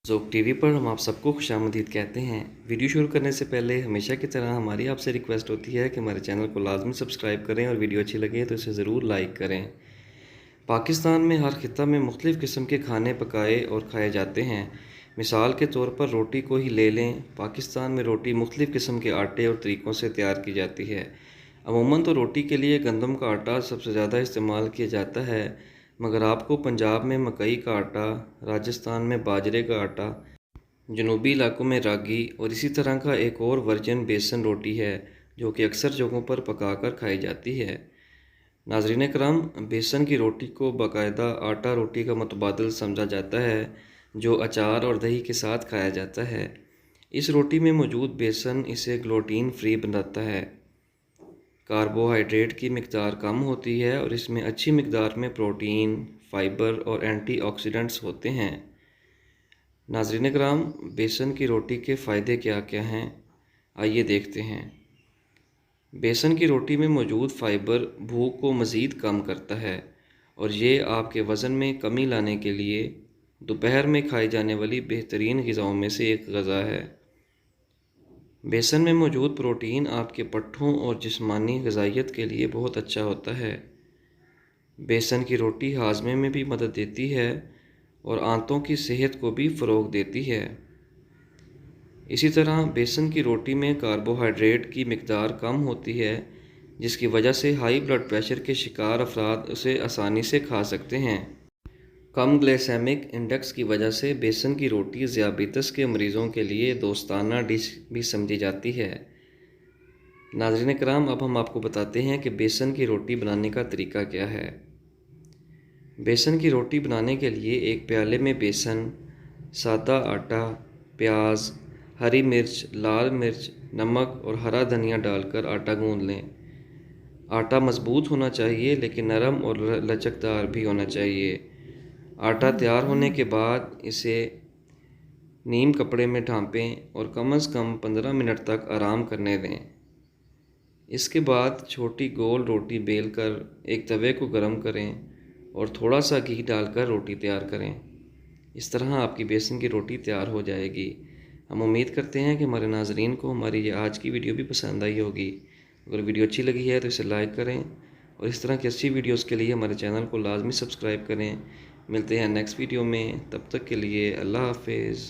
ज़ोक TV पर हम आप सबको खुशामदीद कहते हैं। वीडियो शुरू करने से पहले हमेशा की तरह हमारी आपसे रिक्वेस्ट होती है कि हमारे चैनल को लाजमी सब्सक्राइब करें और वीडियो अच्छी लगे तो इसे ज़रूर लाइक करें। पाकिस्तान में हर खित्ता में मुख्तलिफ़ किस्म के खाने पकाए और खाए जाते हैं। मिसाल के तौर पर रोटी को ही ले लें। पाकिस्तान में रोटी मुख्तलिफ़ किस्म के आटे और तरीक़ों से तैयार की जाती है। अमूमन तो रोटी के लिए गंदम का आटा सबसे ज़्यादा इस्तेमाल किया जाता है, मगर आपको पंजाब में मकई का आटा, राजस्थान में बाजरे का आटा, जनूबी इलाकों में रागी और इसी तरह का एक और वर्जन बेसन रोटी है जो कि अक्सर जगहों पर पकाकर खाई जाती है। नाज़रीन करम, बेसन की रोटी को बाकायदा आटा रोटी का मुतबादिल समझा जाता है जो अचार और दही के साथ खाया जाता है। इस रोटी में मौजूद बेसन इसे ग्लूटीन फ्री बनाता है। कार्बोहाइड्रेट की मिकदार कम होती है और इसमें अच्छी मिकदार में प्रोटीन, फाइबर और एंटीऑक्सीडेंट्स होते हैं। नाज़रीन कराम, बेसन की रोटी के फ़ायदे क्या क्या हैं, आइए देखते हैं। बेसन की रोटी में मौजूद फ़ाइबर भूख को मज़ीद कम करता है और ये आपके वज़न में कमी लाने के लिए दोपहर में खाई जाने वाली बेहतरीन ग़िज़ाओं में से एक ग़िज़ा है। बेसन में मौजूद प्रोटीन आपके पट्ठों और जिस्मानी ग़िज़ाइयत के लिए बहुत अच्छा होता है। बेसन की रोटी हाज़मे में भी मदद देती है और आंतों की सेहत को भी फ़रोग़ देती है। इसी तरह बेसन की रोटी में कार्बोहाइड्रेट की मिकदार कम होती है, जिसकी वजह से हाई ब्लड प्रेशर के शिकार अफराद उसे आसानी से खा सकते हैं। कम ग्लाइसेमिक इंडेक्स की वजह से बेसन की रोटी ज़ियाबीतस के मरीज़ों के लिए दोस्ताना डिश भी समझी जाती है। नाज़रीन कराम, अब हम आपको बताते हैं कि बेसन की रोटी बनाने का तरीका क्या है। बेसन की रोटी बनाने के लिए एक प्याले में बेसन, सादा आटा, प्याज, हरी मिर्च, लाल मिर्च, नमक और हरा धनिया डालकर आटा गूंद लें। आटा मज़बूत होना चाहिए लेकिन नरम और लचकदार भी होना चाहिए। आटा तैयार होने के बाद इसे नीम कपड़े में ढाँपें और कम से कम 15 मिनट तक आराम करने दें। इसके बाद छोटी गोल रोटी बेल कर एक तवे को गर्म करें और थोड़ा सा घी डालकर रोटी तैयार करें। इस तरह आपकी बेसन की रोटी तैयार हो जाएगी। हम उम्मीद करते हैं कि हमारे नाज़रीन को हमारी ये आज की वीडियो भी पसंद आई होगी। अगर वीडियो अच्छी लगी है तो इसे लाइक करें और इस तरह की अच्छी वीडियोस के लिए हमारे चैनल को लाजमी सब्सक्राइब करें। मिलते हैं नेक्स्ट वीडियो में, तब तक के लिए अल्लाह हाफ़िज़।